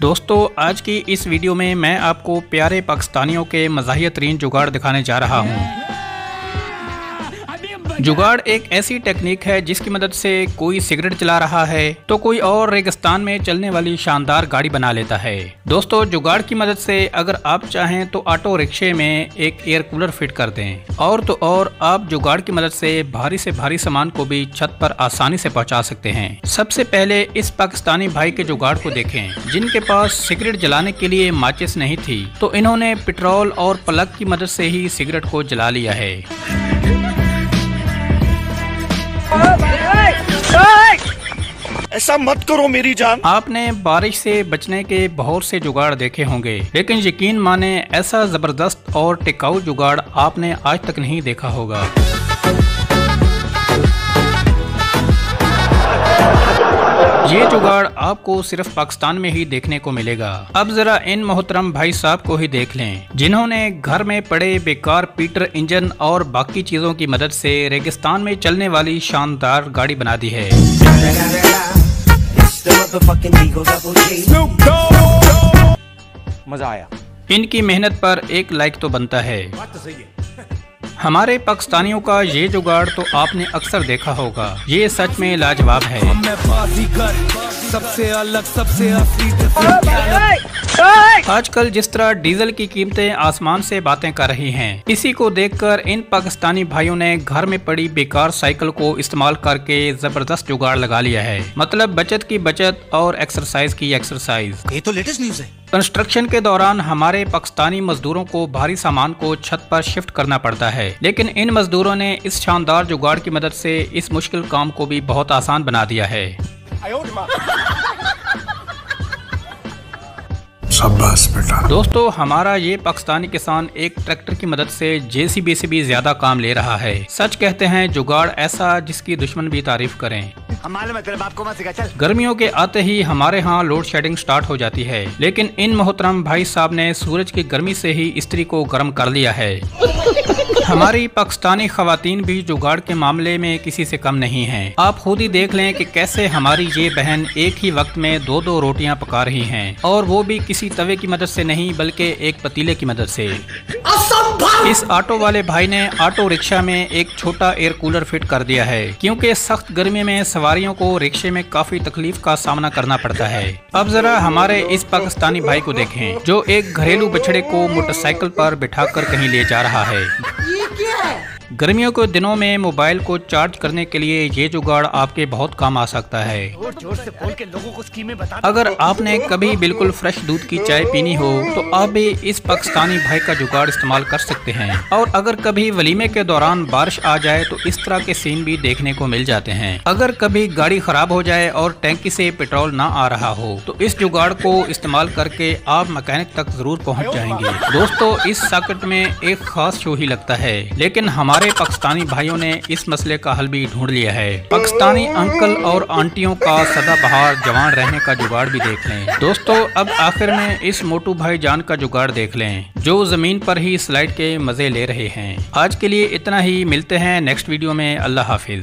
दोस्तों आज की इस वीडियो में मैं आपको प्यारे पाकिस्तानियों के मज़ाहिया तरीन जुगाड़ दिखाने जा रहा हूँ। जुगाड़ एक ऐसी टेक्निक है जिसकी मदद से कोई सिगरेट चला रहा है तो कोई और रेगिस्तान में चलने वाली शानदार गाड़ी बना लेता है। दोस्तों जुगाड़ की मदद से अगर आप चाहें तो ऑटो रिक्शे में एक एयर कूलर फिट कर दें और तो और आप जुगाड़ की मदद से भारी सामान को भी छत पर आसानी से पहुंचा सकते हैं। सबसे पहले इस पाकिस्तानी भाई के जुगाड़ को देखें जिनके पास सिगरेट जलाने के लिए माचिस नहीं थी, तो इन्होंने पेट्रोल और प्लग की मदद से ही सिगरेट को जला लिया है। ऐसा मत करो मेरी जान। आपने बारिश से बचने के बहुत से जुगाड़ देखे होंगे, लेकिन यकीन माने ऐसा जबरदस्त और टिकाऊ जुगाड़ आपने आज तक नहीं देखा होगा। ये जुगाड़ आपको सिर्फ पाकिस्तान में ही देखने को मिलेगा। अब जरा इन मोहतरम भाई साहब को ही देख लें जिन्होंने घर में पड़े बेकार पीटर इंजन और बाकी चीजों की मदद से रेगिस्तान में चलने वाली शानदार गाड़ी बना दी है। मजा आया। इनकी मेहनत पर एक लाइक तो बनता है। हमारे पाकिस्तानियों का ये जुगाड़ तो आपने अक्सर देखा होगा, ये सच में लाजवाब है। सबसे अलग सबसे आजकल जिस तरह डीजल की कीमतें आसमान से बातें कर रही हैं, इसी को देखकर इन पाकिस्तानी भाइयों ने घर में पड़ी बेकार साइकिल को इस्तेमाल करके जबरदस्त जुगाड़ लगा लिया है। मतलब बचत की बचत और एक्सरसाइज की एक्सरसाइज। ये तो लेटेस्ट न्यूज़ है। कंस्ट्रक्शन के दौरान हमारे पाकिस्तानी मजदूरों को भारी सामान को छत पर शिफ्ट करना पड़ता है, लेकिन इन मजदूरों ने इस शानदार जुगाड़ की मदद से इस मुश्किल काम को भी बहुत आसान बना दिया है। शाबाश बेटा। दोस्तों हमारा ये पाकिस्तानी किसान एक ट्रैक्टर की मदद से जेसीबी से भी ज्यादा काम ले रहा है। सच कहते हैं जुगाड़ ऐसा जिसकी दुश्मन भी तारीफ करें। गर्मियों के आते ही हमारे यहाँ लोड शेडिंग स्टार्ट हो जाती है, लेकिन इन मोहतरम भाई साहब ने सूरज की गर्मी से ही इस्त्री को गर्म कर लिया है। हमारी पाकिस्तानी खवातीन भी जुगाड़ के मामले में किसी से कम नहीं हैं। आप खुद ही देख लें कि कैसे हमारी ये बहन एक ही वक्त में दो रोटियां पका रही हैं, और वो भी किसी तवे की मदद से नहीं बल्कि एक पतीले की मदद से। इस ऑटो वाले भाई ने ऑटो रिक्शा में एक छोटा एयर कूलर फिट कर दिया है, क्योंकि सख्त गर्मी में सवारियों को रिक्शे में काफी तकलीफ का सामना करना पड़ता है। अब जरा हमारे इस पाकिस्तानी भाई को देखें जो एक घरेलू बछड़े को मोटरसाइकिल पर बिठाकर कहीं ले जा रहा है। गर्मियों के दिनों में मोबाइल को चार्ज करने के लिए ये जुगाड़ आपके बहुत काम आ सकता है। जोर से बोल के लोगों को स्कीमें बता। अगर आपने कभी बिल्कुल फ्रेश दूध की चाय पीनी हो तो आप भी इस पाकिस्तानी भाई का जुगाड़ इस्तेमाल कर सकते हैं। और अगर कभी वलीमे के दौरान बारिश आ जाए तो इस तरह के सीन भी देखने को मिल जाते हैं। अगर कभी गाड़ी खराब हो जाए और टैंकी से पेट्रोल ना आ रहा हो तो इस जुगाड़ को इस्तेमाल करके आप मैकेनिक तक जरूर पहुँच जाएंगे। दोस्तों इस सॉकेट में एक खास शो ही लगता है, लेकिन हमारे पाकिस्तानी भाइयों ने इस मसले का हल भी ढूंढ लिया है। पाकिस्तानी अंकल और आंटियों का सदाबहार जवान रहने का जुगाड़ भी देख लें। दोस्तों अब आखिर में इस मोटू भाई जान का जुगाड़ देख लें जो जमीन पर ही स्लाइड के मजे ले रहे हैं। आज के लिए इतना ही, मिलते हैं नेक्स्ट वीडियो में। अल्लाह हाफिज।